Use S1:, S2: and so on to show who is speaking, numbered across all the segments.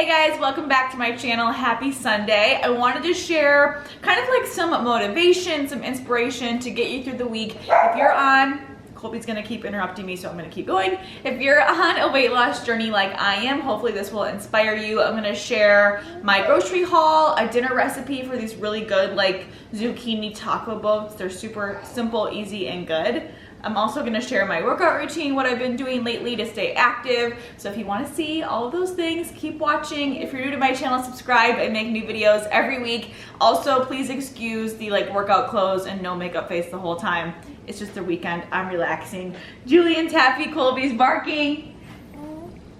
S1: Hey guys, welcome back to my channel. Happy Sunday. I wanted to share kind of like some motivation, some inspiration to get you through the week. If you're on, Colby's gonna keep interrupting me, so I'm gonna keep going. If you're on a weight loss journey like I am, hopefully this will inspire you. I'm gonna share my grocery haul, a dinner recipe for these really good like zucchini taco boats. They're super simple, easy, and good. I'm also gonna share my workout routine, what I've been doing lately to stay active. So if you wanna see all of those things, keep watching. If you're new to my channel, subscribe. I make new videos every week. Also, please excuse the like workout clothes and no makeup face the whole time. It's just the weekend, I'm relaxing. Julian's happy, Colby's barking.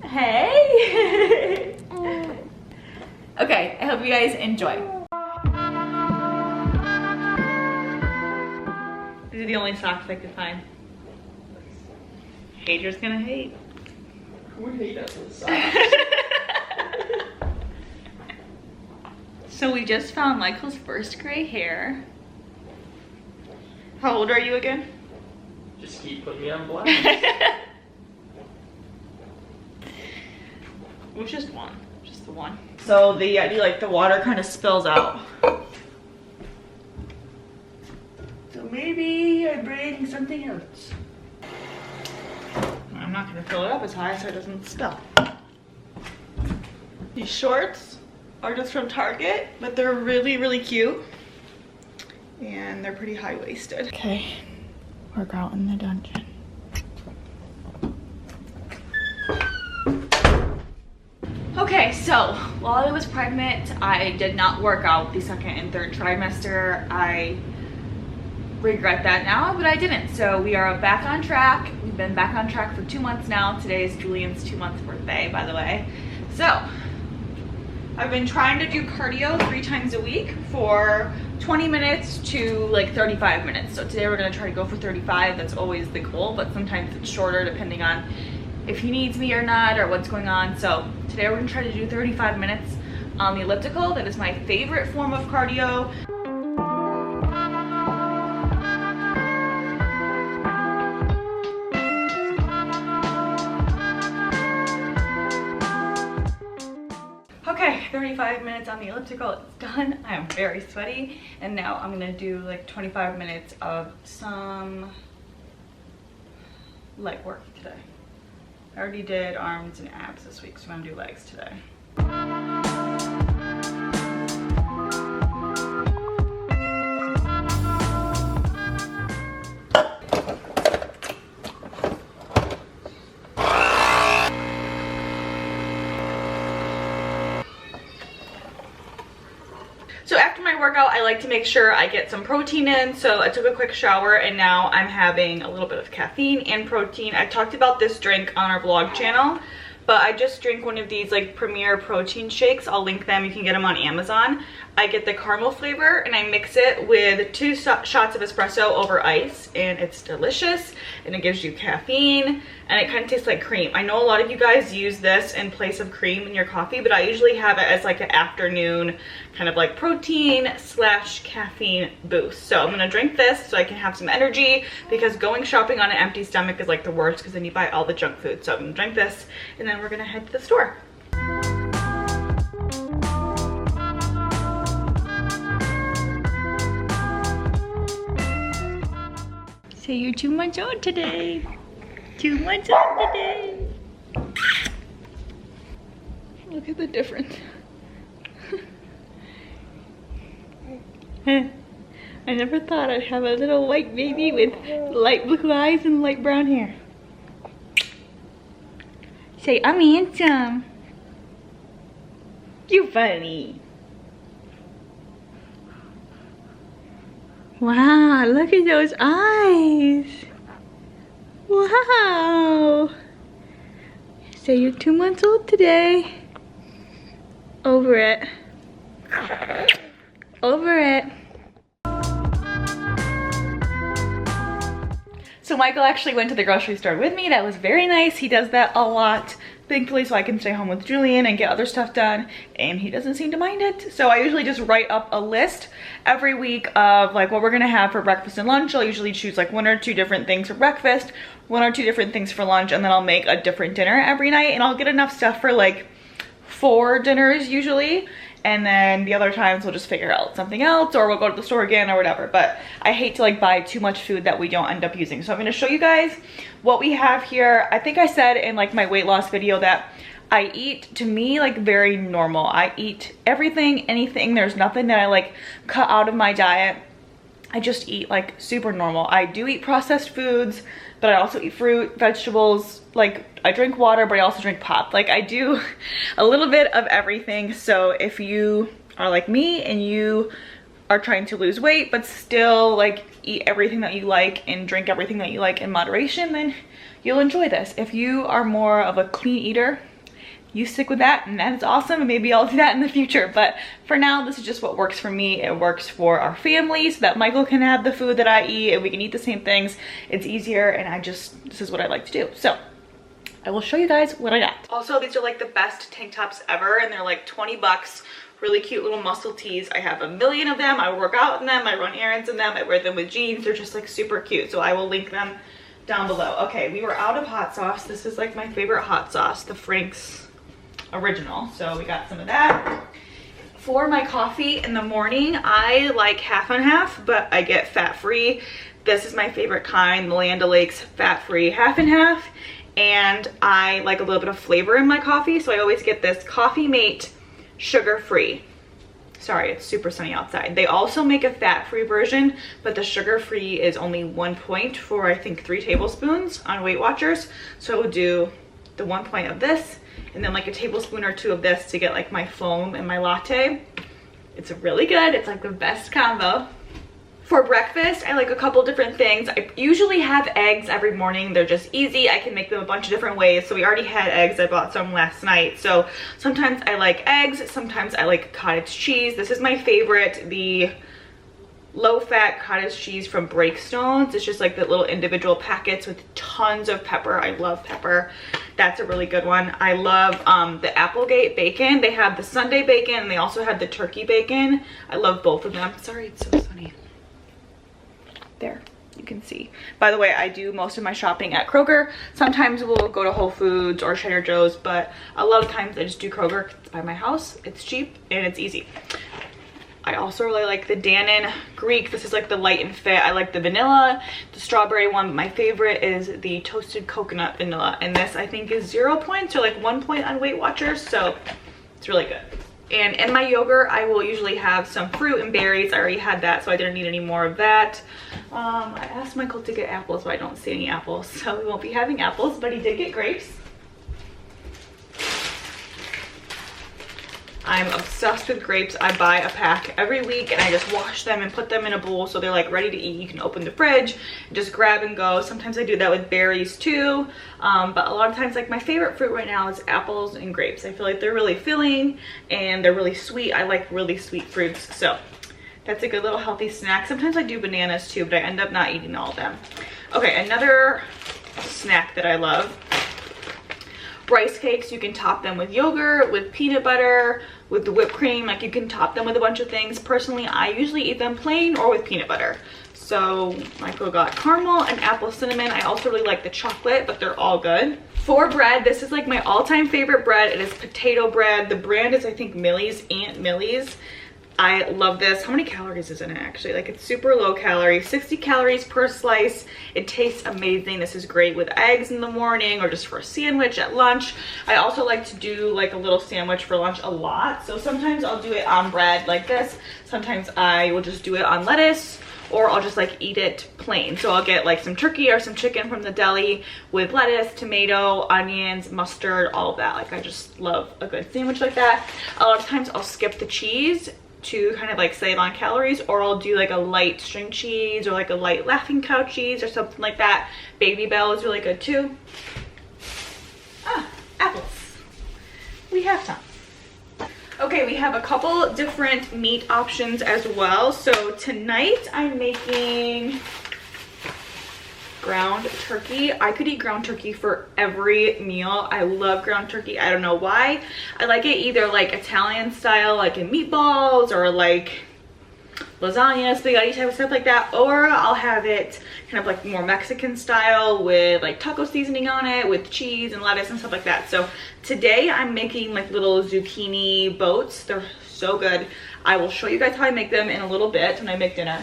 S1: Hey. Okay, I hope you guys enjoy. These are the only socks I could find. Haters gonna hate.
S2: Who would hate us with socks?
S1: So we just found Michael's first gray hair. How old are you again?
S2: Just keep putting me on blast.
S1: It was just one, just the one. So the like the water kind of spills out. So maybe I bring something else. I'm not gonna fill it up as high so it doesn't spill. These shorts are just from Target, but they're really, really cute. And they're pretty high-waisted. Okay, workout in the dungeon. Okay, so while I was pregnant, I did not work out the second and third trimester. I regret that now, but I didn't. So we are back on track. We've been back on track for 2 months now. Today is Julian's 2-month birthday, by the way. So I've been trying to do cardio 3 times a week for 20 minutes to like 35 minutes. So today we're gonna try to go for 35. That's always the goal, but sometimes it's shorter depending on if he needs me or not or what's going on. So today we're gonna try to do 35 minutes on the elliptical. That is my favorite form of cardio. Okay, 35 minutes on the elliptical, it's done. I am very sweaty. And now I'm gonna do like 25 minutes of some leg work today. I already did arms and abs this week, so I'm gonna do legs today. So after my workout, I like to make sure I get some protein in. So I took a quick shower and now I'm having a little bit of caffeine and protein. I talked about this drink on our vlog channel, but I just drink one of these like Premier protein shakes. I'll link them, you can get them on Amazon. I get the caramel flavor and I mix it with 2 shots of espresso over ice, and it's delicious and it gives you caffeine and it kind of tastes like cream. I know a lot of you guys use this in place of cream in your coffee, but I usually have it as like an afternoon kind of like protein / caffeine boost. So I'm gonna drink this so I can have some energy, because going shopping on an empty stomach is like the worst because then you buy all the junk food. So I'm gonna drink this and then we're gonna head to the store. So you're 2 months old today. 2 months old today. Look at the difference. I never thought I'd have a little white baby with light blue eyes and light brown hair. Say, I'm handsome. You funny. Wow, look at those eyes. Wow. So you're 2 months old today. Over it. Over it. So Michael actually went to the grocery store with me. That was very nice. He does that a lot, thankfully, so I can stay home with Julian and get other stuff done, and he doesn't seem to mind it. So I usually just write up a list every week of like what we're gonna have for breakfast and lunch. I'll usually choose like 1 or 2 different things for breakfast, 1 or 2 different things for lunch, and then I'll make a different dinner every night, and I'll get enough stuff for like 4 dinners usually, and then the other times we'll just figure out something else, or we'll go to the store again or whatever. But I hate to like buy too much food that we don't end up using. So I'm gonna show you guys what we have here. I think I said in like my weight loss video that I eat, to me, like very normal. I eat everything, anything. There's nothing that I like cut out of my diet. I just eat like super normal. I do eat processed foods, but I also eat fruit, vegetables, like I drink water, but I also drink pop. Like I do a little bit of everything. So if you are like me and you are trying to lose weight, but still like eat everything that you like and drink everything that you like in moderation, then you'll enjoy this. If you are more of a clean eater, you stick with that, and that's awesome, and maybe I'll do that in the future. But for now, this is just what works for me. It works for our family so that Michael can have the food that I eat and we can eat the same things. It's easier, and this is what I like to do. So I will show you guys what I got. Also, these are like the best tank tops ever, and they're like 20 bucks. Really cute little muscle tees. I have a million of them. I work out in them. I run errands in them. I wear them with jeans. They're just like super cute. So I will link them down below. Okay, we were out of hot sauce. This is like my favorite hot sauce, the Frank's original, so we got some of that. For my coffee in the morning, I like half and half, but I get fat-free. This is my favorite kind, the Land O'Lakes fat-free half and half, and I like a little bit of flavor in my coffee, so I always get this Coffee Mate sugar-free. Sorry, it's super sunny outside. They also make a fat-free version, but the sugar-free is only 1 point for I think 3 tablespoons on Weight Watchers, so I will do the 1 point of this and then like a tablespoon or 2 of this to get like my foam and my latte. It's really good. It's like the best combo. For breakfast, I like a couple different things. I usually have eggs every morning. They're just easy. I can make them a bunch of different ways. So we already had eggs. I bought some last night. So sometimes I like eggs. Sometimes I like cottage cheese. This is my favorite, the low-fat cottage cheese from Breakstones. It's just like the little individual packets with tons of pepper. I love pepper. That's a really good one. I love the Applegate bacon. They have the Sunday bacon and they also have the turkey bacon. I love both of them. Sorry, it's so sunny. There, you can see. By the way, I do most of my shopping at Kroger. Sometimes we'll go to Whole Foods or Trader Joe's, but a lot of times I just do Kroger. It's by my house. It's cheap and it's easy. I also really like the Dannon Greek. This is like the light and fit. I like the vanilla, the strawberry one, but my favorite is the toasted coconut vanilla. And this I think is 0 points or like 1 point on Weight Watchers, so it's really good. And in my yogurt, I will usually have some fruit and berries. I already had that, so I didn't need any more of that. I asked Michael to get apples, but I don't see any apples, so we won't be having apples, but he did get grapes. I'm obsessed with grapes. I buy a pack every week and I just wash them and put them in a bowl so they're like ready to eat. You can open the fridge and just grab and go. Sometimes I do that with berries too. But a lot of times, like my favorite fruit right now is apples and grapes. I feel like they're really filling and they're really sweet. I like really sweet fruits. So that's a good little healthy snack. Sometimes I do bananas too, but I end up not eating all of them. Okay, another snack that I love. Rice cakes. You can top them with yogurt, with peanut butter, with the whipped cream. Like you can top them with a bunch of things. Personally, I usually eat them plain or with peanut butter. So Michael got caramel and apple cinnamon. I also really like the chocolate, but they're all good. For bread, this is like my all-time favorite bread. It is potato bread. The brand is I think Millie's, Aunt Millie's. I love this. How many calories is in it actually? Like it's super low calorie, 60 calories per slice. It tastes amazing. This is great with eggs in the morning or just for a sandwich at lunch. I also like to do like a little sandwich for lunch a lot. So sometimes I'll do it on bread like this. Sometimes I will just do it on lettuce, or I'll just like eat it plain. So I'll get like some turkey or some chicken from the deli with lettuce, tomato, onions, mustard, all of that. Like I just love a good sandwich like that. A lot of times I'll skip the cheese to kind of like save on calories, or I'll do like a light string cheese or like a light Laughing Cow cheese or something like that. Baby Bell is really good too. Ah, apples. We have some. Okay, we have a couple different meat options as well. So tonight I'm making ground turkey. I could eat ground turkey for every meal. I love ground turkey. I don't know why. I like it either like Italian style, like in meatballs, or like
S3: lasagna, spaghetti type of stuff like that, or I'll have it kind of like more Mexican style with like taco seasoning on it with cheese and lettuce and stuff like that. So today I'm making like little zucchini boats. They're so good. I will show you guys how I make them in a little bit when I make dinner.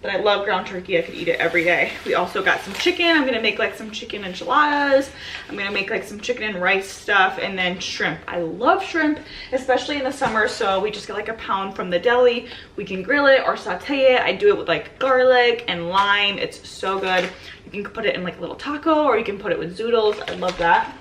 S3: But I love ground turkey. I could eat it every day. We also got some chicken. I'm gonna make like some chicken enchiladas. I'm gonna make like some chicken and rice stuff, and then shrimp. I love shrimp, especially in the summer. So we just get like a pound from the deli. We can grill it or saute it. I do it with like garlic and lime. It's so good. You can put it in like a little taco, or you can put it with zoodles. I love that.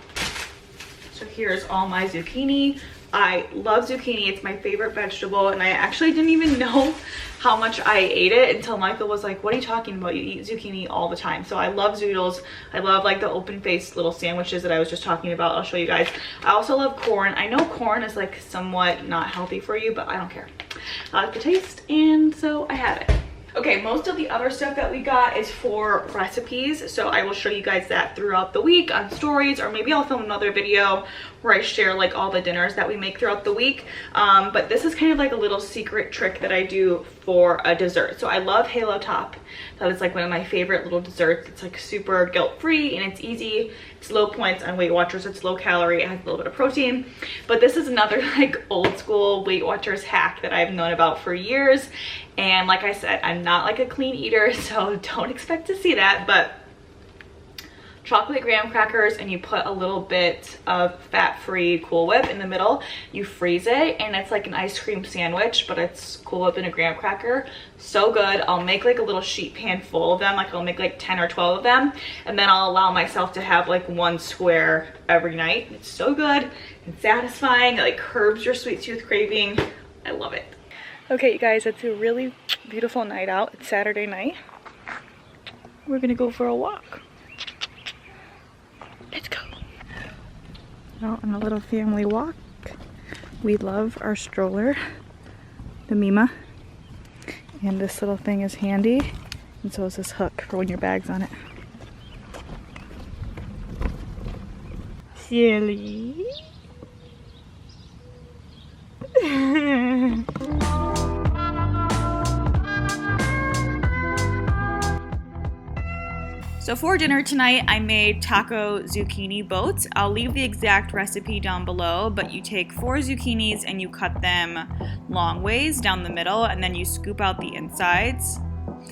S3: So here's all my zucchini. I love zucchini. It's my favorite vegetable, and I actually didn't even know how much I ate it until Michael was like, what are you talking about? You eat zucchini all the time. So I love zoodles. I love like the open-faced little sandwiches that I was just talking about. I'll show you guys. I also love corn. I know corn is like somewhat not healthy for you, but I don't care. I like the taste, and so I have it. Okay, most of the other stuff that we got is for recipes, so I will show you guys that throughout the week on stories, or maybe I'll film another video where I share like all the dinners that we make throughout the week. But this is kind of like a little secret trick that I do for a dessert. So I love Halo Top. That is like one of my favorite little desserts. It's like super guilt-free and it's easy. It's low points on Weight Watchers. It's low calorie. It has a little bit of protein. But this is another like old school Weight Watchers hack that I've known about for years. And like I said, I'm not like a clean eater, so don't expect to see that. But chocolate graham crackers, and you put a little bit of fat-free Cool Whip in the middle. You freeze it, and it's like an ice cream sandwich, but it's Cool Whip and a graham cracker. So good. I'll make like a little sheet pan full of them. Like I'll make like 10 or 12 of them, and then I'll allow myself to have like one square every night. It's so good and satisfying. It like curbs your sweet tooth craving. I love it. Okay, you guys, it's a really beautiful night out. It's Saturday night. We're gonna go for a walk. Let's go. Out on a little family walk. We love our stroller, the Mima. And this little thing is handy. And so is this hook for when your bag's on it. Silly. So for dinner tonight, I made taco zucchini boats. I'll leave the exact recipe down below, but you take 4 zucchinis and you cut them long ways down the middle, and then you scoop out the insides.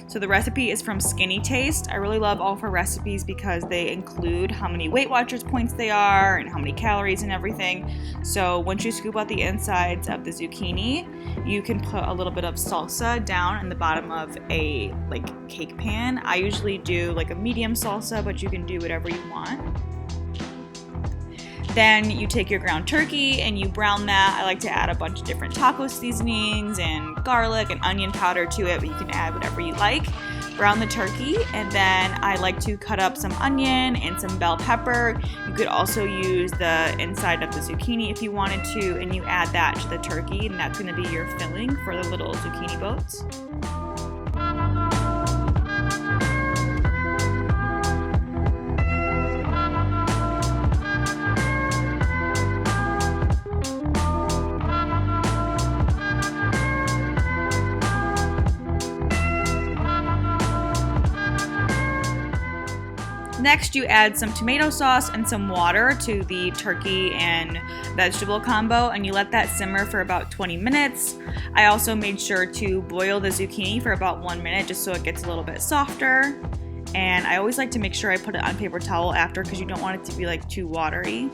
S3: So the recipe is from Skinny Taste. I really love all of her recipes because they include how many Weight Watchers points they are and how many calories and everything. So once you scoop out the insides of the zucchini, you can put a little bit of salsa down in the bottom of a like cake pan. I usually do like a medium salsa, but you can do whatever you want. Then you take your ground turkey and you brown that. I like to add a bunch of different taco seasonings and garlic and onion powder to it, but you can add whatever you like. Brown the turkey, and then I like to cut up some onion and some bell pepper. You could also use the inside of the zucchini if you wanted to, and you add that to the turkey, and that's going to be your filling for the little zucchini boats. Next, you add some tomato sauce and some water to the turkey and vegetable combo, and you let that simmer for about 20 minutes. I also made sure to boil the zucchini for about 1 minute just so it gets a little bit softer. And I always like to make sure I put it on paper towel after because you don't want it to be like too watery.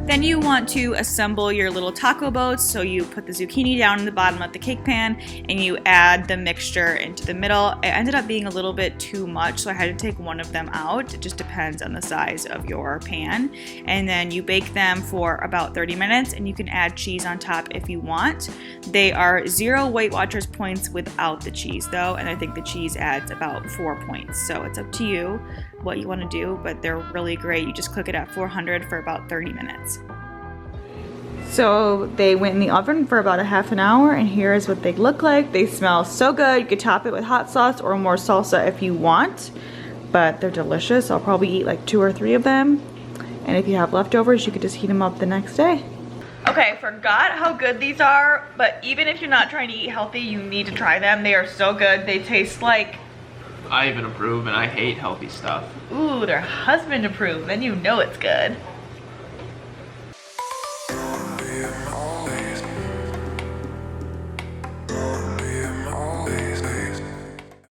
S3: Then you want to assemble your little taco boats, so you put the zucchini down in the bottom of the cake pan and you add the mixture into the middle. It ended up being a little bit too much, so I had to take one of them out. It just depends on the size of your pan. And then you bake them for about 30 minutes, and you can add cheese on top if you want. They are 0 Weight Watchers points without the cheese though, and I think the cheese adds about 4 points. So it's up to you what you want to do, but they're really great. You just cook it at 400 for about 30 minutes. So they went in the oven for about a half an hour, and here's what they look like. They smell so good. You could top it with hot sauce or more salsa if you want, but they're delicious. I'll probably eat like 2 or 3 of them.
S1: And if you have leftovers, you could just heat them up the next day.
S3: Okay, forgot how good these are, but even if you're not trying to eat healthy, you need to try them. They are so good. They taste like...
S2: I even approve, and I hate healthy stuff.
S3: Ooh, they're husband approved. Then you know it's good.